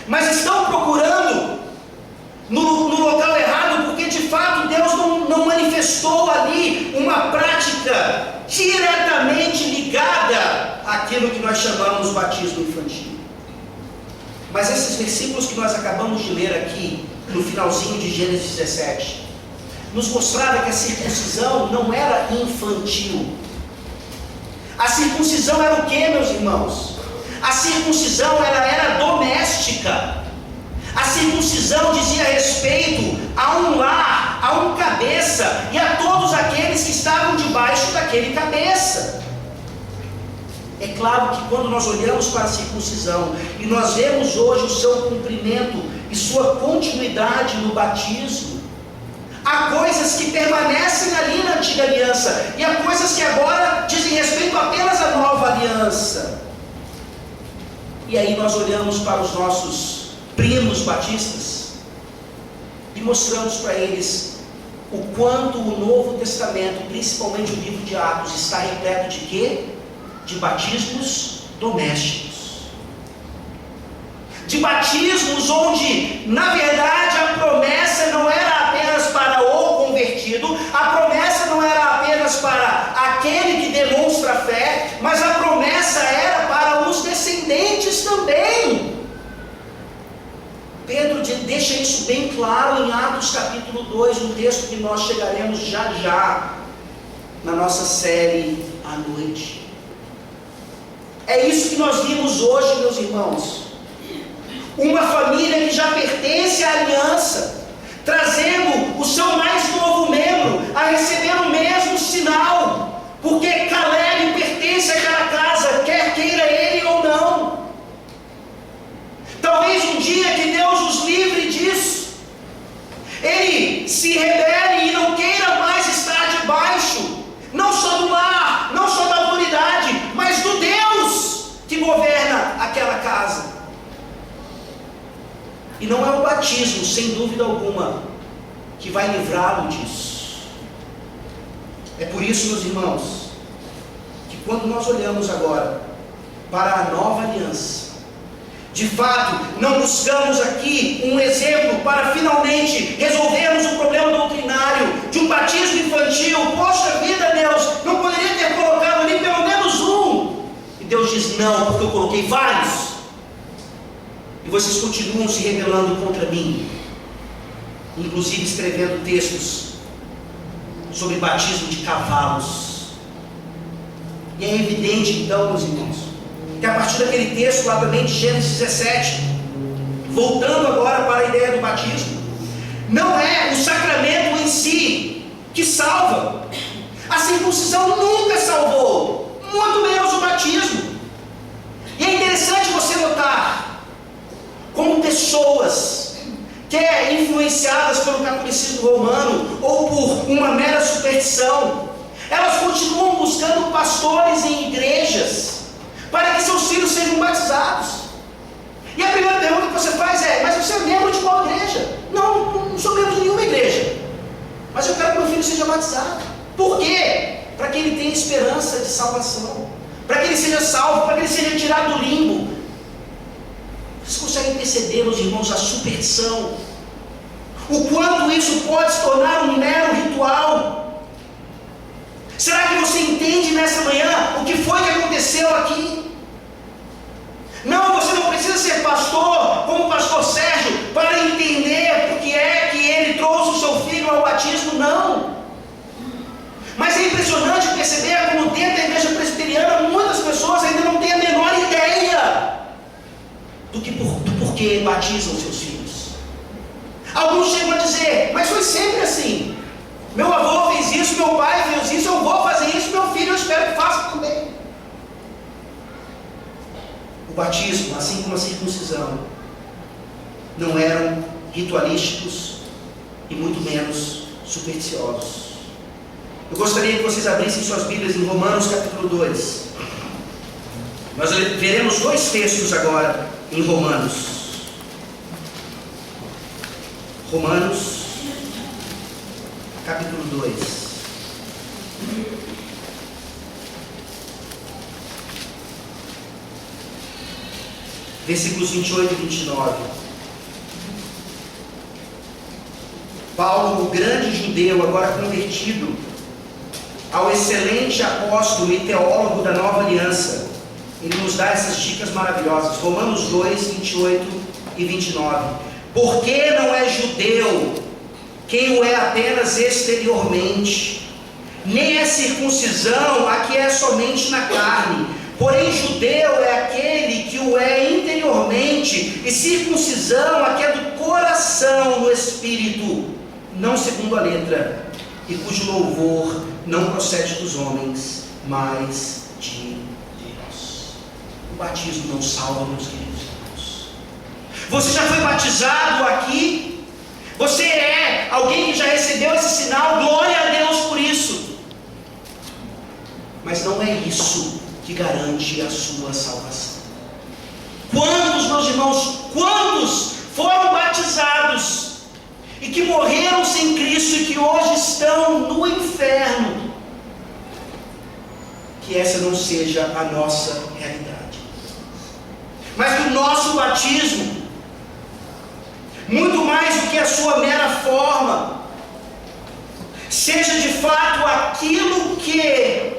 Speaker 1: mas estão procurando no local errado, porque de fato Deus não manifestou ali uma prática diretamente ligada àquilo que nós chamamos batismo infantil. Mas esses versículos que nós acabamos de ler aqui, no finalzinho de Gênesis 17, nos mostrava que a circuncisão não era infantil. A circuncisão era o que, meus irmãos? A circuncisão ela era doméstica. A circuncisão dizia respeito a um lar, a um cabeça e a todos aqueles que estavam debaixo daquele cabeça. É claro que quando nós olhamos para a circuncisão e nós vemos hoje o seu cumprimento e sua continuidade no batismo, há coisas que permanecem ali na antiga aliança e há coisas que agora dizem respeito apenas à nova aliança. E aí nós olhamos para os nossos primos batistas e mostramos para eles o quanto o Novo Testamento, principalmente o livro de Atos, está repleto de quê? De batismos domésticos. De batismos onde, na verdade, a promessa não era apenas para o convertido, a promessa não era apenas para aquele que demonstra fé, mas a promessa era para os descendentes também. Pedro deixa isso bem claro em Atos capítulo 2, um texto que nós chegaremos já já na nossa série à noite. É isso que nós vimos hoje, meus irmãos. Uma família que já pertence à aliança, trazendo o seu mais novo membro a receber o mesmo sinal, porque Caleb pertence àquela casa, quer queira ele ou não. Talvez um dia que Deus nos livre disso, ele se rebele e não queira mais estar debaixo, não só do lar, não só da autoridade, mas do Deus que governa aquela casa. E não é o batismo, sem dúvida alguma, que vai livrá-lo disso. É por isso, meus irmãos, que quando nós olhamos agora para a nova aliança, de fato, não buscamos aqui um exemplo para finalmente resolvermos o problema doutrinário de um batismo infantil. Poxa vida, Deus, não poderia ter colocado ali pelo menos um? E Deus diz: não, porque eu coloquei vários. E vocês continuam se rebelando contra mim, inclusive escrevendo textos sobre batismo de cavalos. E é evidente então, meus irmãos, que a partir daquele texto lá também de Gênesis 17, voltando agora para a ideia do batismo, não é o sacramento em si que salva. A circuncisão nunca salvou, muito menos o batismo. E é interessante você notar como pessoas, quer influenciadas pelo catolicismo romano ou por uma mera superstição, elas continuam buscando pastores em igrejas para que seus filhos sejam batizados. E a primeira pergunta que você faz é: mas você é membro de qual igreja? Não sou membro de nenhuma igreja, mas eu quero que meu filho seja batizado. Por quê? Para que ele tenha esperança de salvação, para que ele seja salvo, para que ele seja tirado do limbo. Vocês conseguem perceber, meus irmãos, a superstição? O quanto isso pode se tornar um mero ritual? Será que você entende nessa manhã o que foi que aconteceu aqui? Não, você não precisa ser pastor como o pastor Sérgio para entender por que é que ele trouxe o seu filho ao batismo, não. Mas é impressionante perceber como dentro da igreja presbiteriana muitas pessoas ainda não têm a menor ideia do porquê batizam seus filhos. Alguns chegam a dizer: mas foi sempre assim. Meu avô fez isso, meu pai fez isso, eu vou fazer isso, meu filho eu espero que faça também. O batismo, assim como a circuncisão, não eram ritualísticos e muito menos supersticiosos. Eu gostaria que vocês abrissem suas Bíblias em Romanos capítulo 2. Nós veremos dois textos agora em Romanos. Romanos capítulo 2. Versículos 28 e 29. Paulo, o grande judeu, agora convertido ao excelente apóstolo e teólogo da nova aliança, ele nos dá essas dicas maravilhosas. Romanos 2, 28 e 29. Porque não é judeu quem o é apenas exteriormente, nem é circuncisão a que é somente na carne, porém judeu é aquele que o é interiormente, e circuncisão a que é do coração, no espírito, não segundo a letra, e cujo louvor não procede dos homens, mas de Deus. O batismo não salva, meus queridos irmãos. Você já foi batizado aqui? Você é alguém que já recebeu esse sinal? Glória a Deus por isso. Mas não é isso que garante a sua salvação. Quantos, meus irmãos, quantos foram batizados e que morreram sem Cristo e que hoje estão no inferno? Que essa não seja a nossa realidade, mas que o nosso batismo, muito mais do que a sua mera forma, seja de fato aquilo que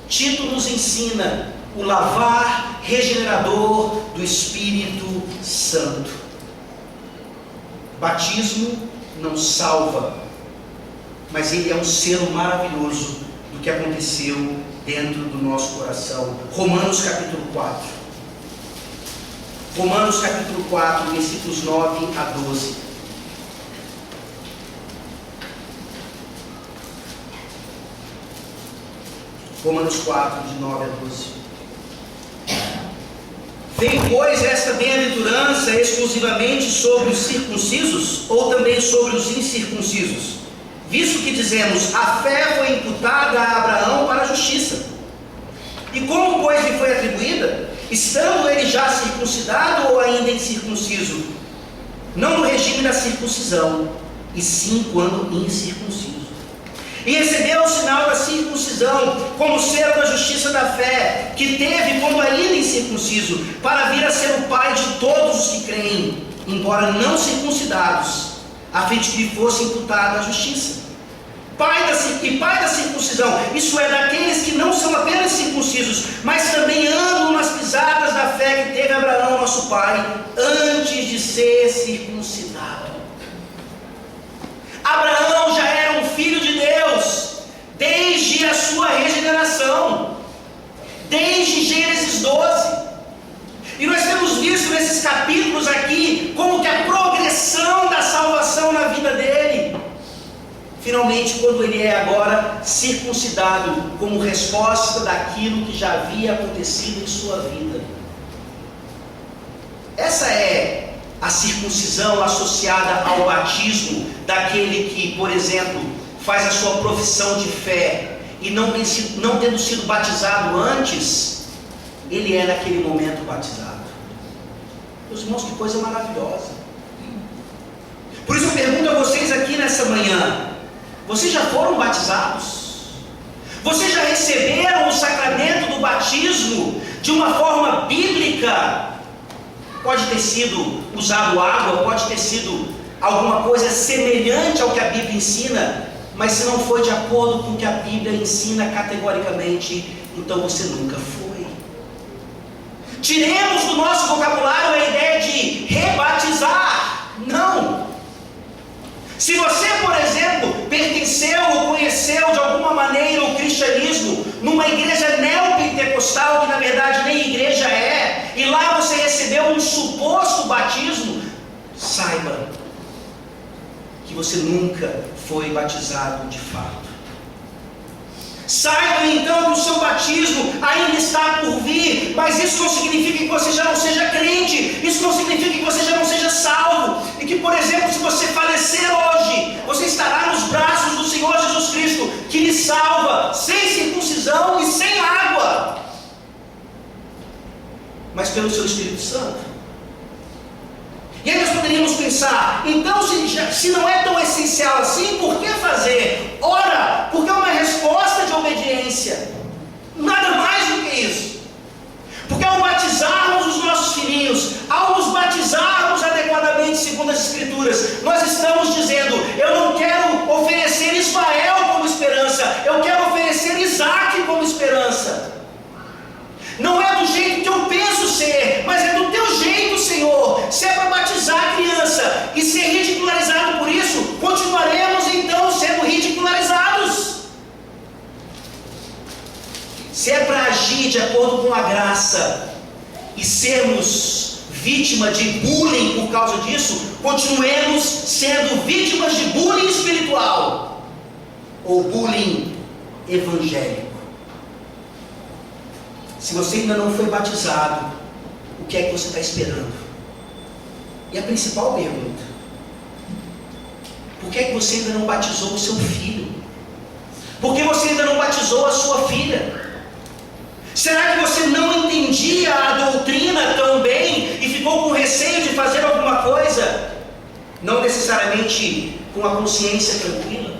Speaker 1: Tito nos ensina: o lavar regenerador do Espírito Santo. Batismo não salva, mas ele é um selo maravilhoso do que aconteceu dentro do nosso coração. Romanos capítulo 4. Romanos capítulo 4, versículos 9 a 12. Romanos 4, de 9 a 12. Vem, pois, esta bem-aventurança exclusivamente sobre os circuncisos ou também sobre os incircuncisos? Visto que dizemos: a fé foi imputada a Abraão para a justiça. E como, pois, lhe foi atribuída? Estando ele já circuncidado ou ainda incircunciso? Não no regime da circuncisão, e sim quando incircunciso. E recebeu o sinal da circuncisão como selo da justiça da fé, que teve quando ainda incircunciso, para vir a ser o pai de todos os que creem, embora não circuncidados, a fim de que lhe fosse imputada a justiça. Pai da circuncisão, isso é, daqueles que não são apenas circuncisos, mas também andam nas pisadas da fé que teve Abraão, nosso pai, antes de ser circuncidado. Abraão já era um filho de Deus, desde a sua regeneração, desde Gênesis 12. E nós temos visto nesses capítulos aqui, como que a progressão da salvação na vida dele. Finalmente, quando ele é agora circuncidado, como resposta daquilo que já havia acontecido em sua vida. Essa é a circuncisão associada ao batismo daquele que, por exemplo, faz a sua profissão de fé e não tendo sido batizado antes, ele é naquele momento batizado. Meus irmãos, que coisa maravilhosa. Por isso eu pergunto a vocês aqui nessa manhã: vocês já foram batizados? Vocês já receberam o sacramento do batismo de uma forma bíblica? Pode ter sido usado água, pode ter sido alguma coisa semelhante ao que a Bíblia ensina, mas se não foi de acordo com o que a Bíblia ensina categoricamente, então você nunca foi. Tiremos do nosso vocabulário a ideia de rebatizar. Não. Se você, por exemplo, pertenceu ou conheceu de alguma maneira o cristianismo numa igreja neopentecostal, que na verdade nem igreja é, e lá você recebeu um suposto batismo, saiba que você nunca foi batizado de fato. Saiba então que o seu batismo ainda está por vir, mas isso não significa que você já não seja crente, isso não significa que você já não seja salvo, e que, por exemplo, se você falecer hoje, você estará nos braços do Senhor Jesus Cristo, que lhe salva, sem circuncisão e sem água, mas pelo seu Espírito Santo. E aí nós poderíamos pensar, então se não é tão essencial assim, por que fazer? Ora, porque é uma resposta de obediência, nada mais do que isso. Porque ao batizarmos os nossos filhinhos, ao nos batizarmos adequadamente segundo as Escrituras, nós estamos dizendo: eu não quero oferecer Ismael como esperança, eu quero oferecer Isaque como esperança. Não é do jeito que eu penso ser, mas é do teu jeito, Senhor. Se é para batizar a criança e ser ridicularizado por isso, continuaremos então sendo ridicularizados. Se é para agir de acordo com a graça e sermos vítima de bullying por causa disso, continuemos sendo vítimas de bullying espiritual ou bullying evangélico. Se você ainda não foi batizado, o que é que você está esperando? E a principal pergunta: por que é que você ainda não batizou o seu filho? Por que você ainda não batizou a sua filha? Será que você não entendia a doutrina tão bem e ficou com receio de fazer alguma coisa? Não necessariamente com a consciência tranquila.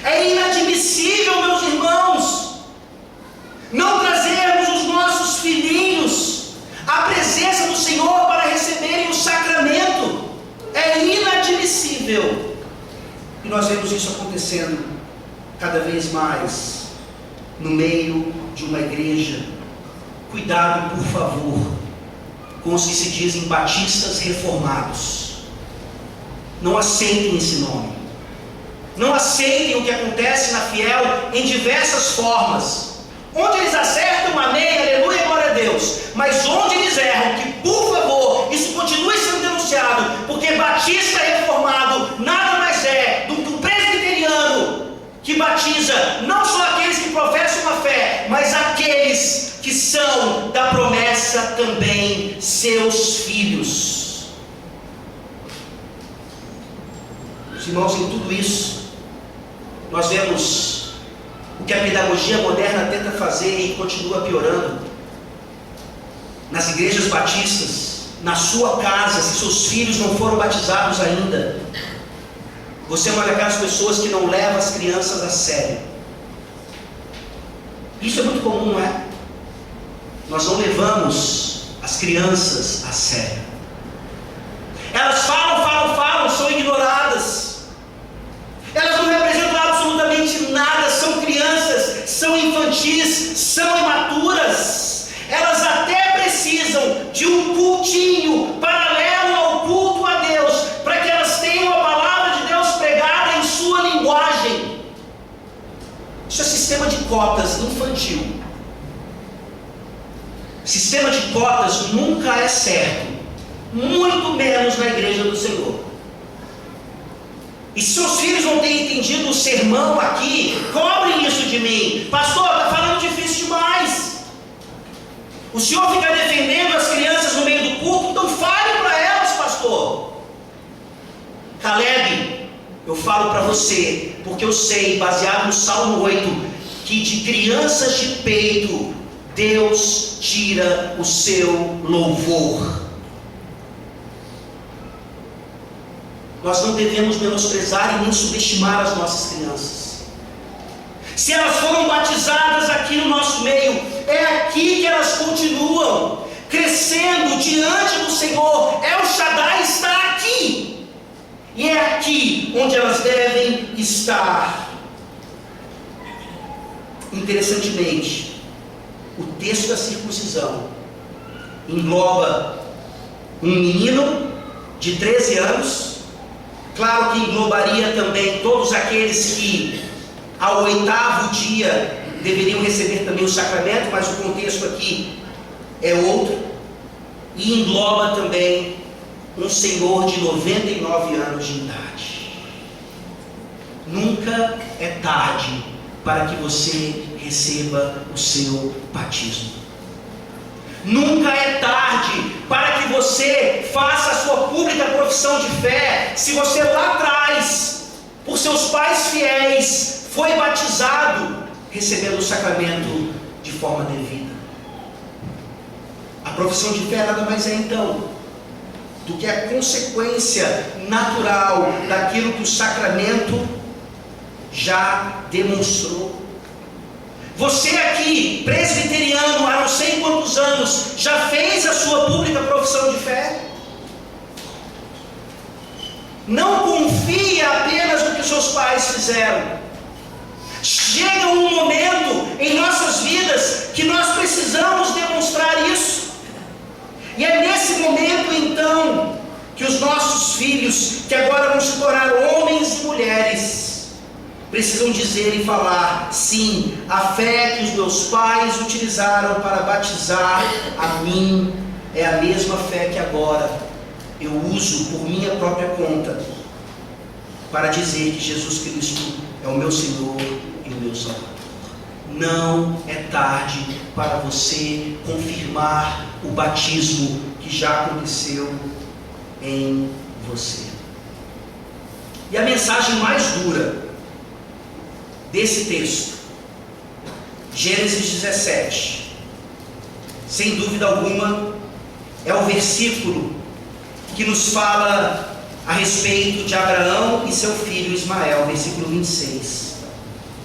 Speaker 1: É inadmissível, meus irmãos, não trazermos os nossos filhinhos à presença do Senhor para receberem o sacramento. É inadmissível. E nós vemos isso acontecendo cada vez mais no meio de uma igreja. Cuidado, por favor, com os que se dizem batistas reformados. Não aceitem esse nome. Não aceitem o que acontece na Fiel em diversas formas. Onde eles acertam, amém, aleluia, glória a Deus. Mas onde eles erram, que por favor, isso continue sendo denunciado, porque batista reformado nada mais é do que um presbiteriano que batiza não só aqueles que professam uma fé, mas aqueles que são da promessa também seus filhos. Os irmãos, em tudo isso, nós vemos o que a pedagogia moderna tenta fazer e continua piorando. Nas igrejas batistas, na sua casa, se seus filhos não foram batizados ainda, Você é uma daquelas pessoas que não leva as crianças a sério. Isso é muito comum, não é? Nós não levamos as crianças a sério. Elas falam, são ignoradas. Elas não representam absolutamente nada, são crianças, são infantis, são imaturas. Elas até precisam de um cultinho paralelo ao culto a Deus, para que elas tenham a palavra de Deus pregada em sua linguagem. Isso é sistema de cotas infantil. Sistema de cotas nunca é certo, muito menos na igreja do Senhor. E se seus filhos não têm entendido o sermão aqui, cobrem isso de mim. Pastor, está falando difícil demais. O senhor fica defendendo as crianças no meio do culto, então fale para elas, pastor. Caleb, eu falo para você, porque eu sei, baseado no Salmo 8, que de crianças de peito, Deus tira o seu louvor. Nós não devemos menosprezar e nem subestimar as nossas crianças. Se elas foram batizadas aqui no nosso meio, é aqui que elas continuam, crescendo diante do Senhor. El Shaddai está aqui. E é aqui onde elas devem estar. Interessantemente, o texto da circuncisão engloba um menino de 13 anos. Claro que englobaria também todos aqueles que ao 8º dia deveriam receber também o sacramento, mas o contexto aqui é outro. E engloba também um senhor de 99 anos de idade. Nunca é tarde para que você receba o seu batismo. Nunca é tarde para que você faça a sua pública profissão de fé. Se você lá atrás, por seus pais fiéis, foi batizado, recebendo o sacramento de forma devida. A profissão de fé nada mais é então do que a consequência natural daquilo que o sacramento já demonstrou. Você aqui, presbiteriano, há não sei quantos anos, já fez a sua pública profissão de fé? Não confie apenas no que seus pais fizeram. Chega um momento em nossas vidas que nós precisamos demonstrar isso. E é nesse momento então que os nossos filhos, que agora vão se tornar homens e mulheres, precisam dizer e falar: sim, a fé que os meus pais utilizaram para batizar a mim é a mesma fé que agora eu uso por minha própria conta para dizer que Jesus Cristo é o meu Senhor e o meu Salvador. Não é tarde para você confirmar o batismo que já aconteceu em você. E a mensagem mais dura desse texto, Gênesis 17, sem dúvida alguma, é o versículo que nos fala a respeito de Abraão e seu filho Ismael, versículo 26.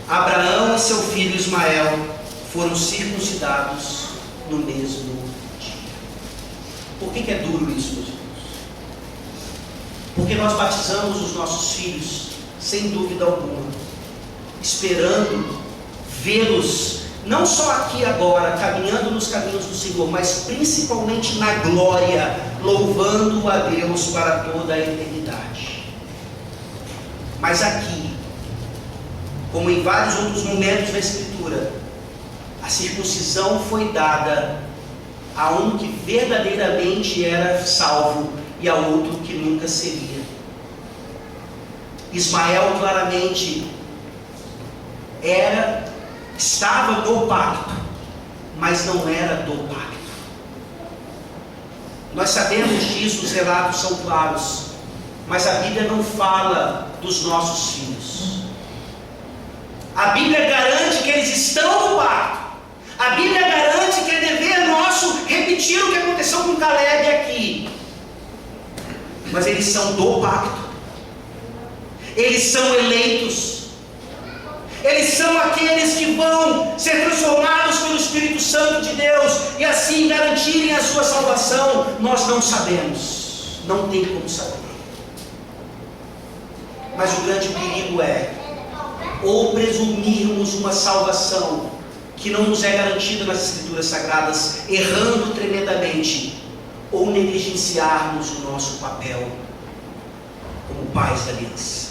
Speaker 1: Abraão e seu filho Ismael foram circuncidados no mesmo dia. Por que é duro isso, meus irmãos? Porque nós batizamos os nossos filhos, sem dúvida alguma, esperando vê-los, não só aqui agora, caminhando nos caminhos do Senhor, mas principalmente na glória, louvando a Deus para toda a eternidade. Mas aqui, como em vários outros momentos da Escritura, a circuncisão foi dada a um que verdadeiramente era salvo e a outro que nunca seria. Ismael claramente estava no pacto, mas não era do pacto. Nós sabemos disso, os relatos são claros, mas a Bíblia não fala dos nossos filhos. A Bíblia garante que eles estão no pacto. A Bíblia garante que é dever nosso repetir o que aconteceu com Caleb aqui. Mas eles são do pacto. Eles são eleitos. Eles são aqueles que vão ser transformados pelo Espírito Santo de Deus e assim garantirem a sua salvação. Nós não sabemos, não tem como saber. Mas o grande perigo é ou presumirmos uma salvação que não nos é garantida nas Escrituras Sagradas, errando tremendamente, ou negligenciarmos o nosso papel como pais da aliança.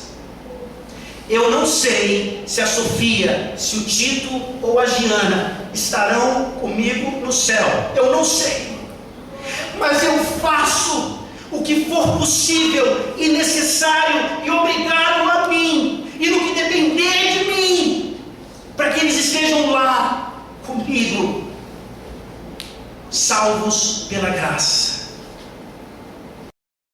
Speaker 1: Eu não sei se a Sofia, se o Tito ou a Giana estarão comigo no céu. Eu não sei. Mas eu faço o que for possível e necessário e obrigado a mim, e no que depender de mim, para que eles estejam lá comigo, salvos pela graça.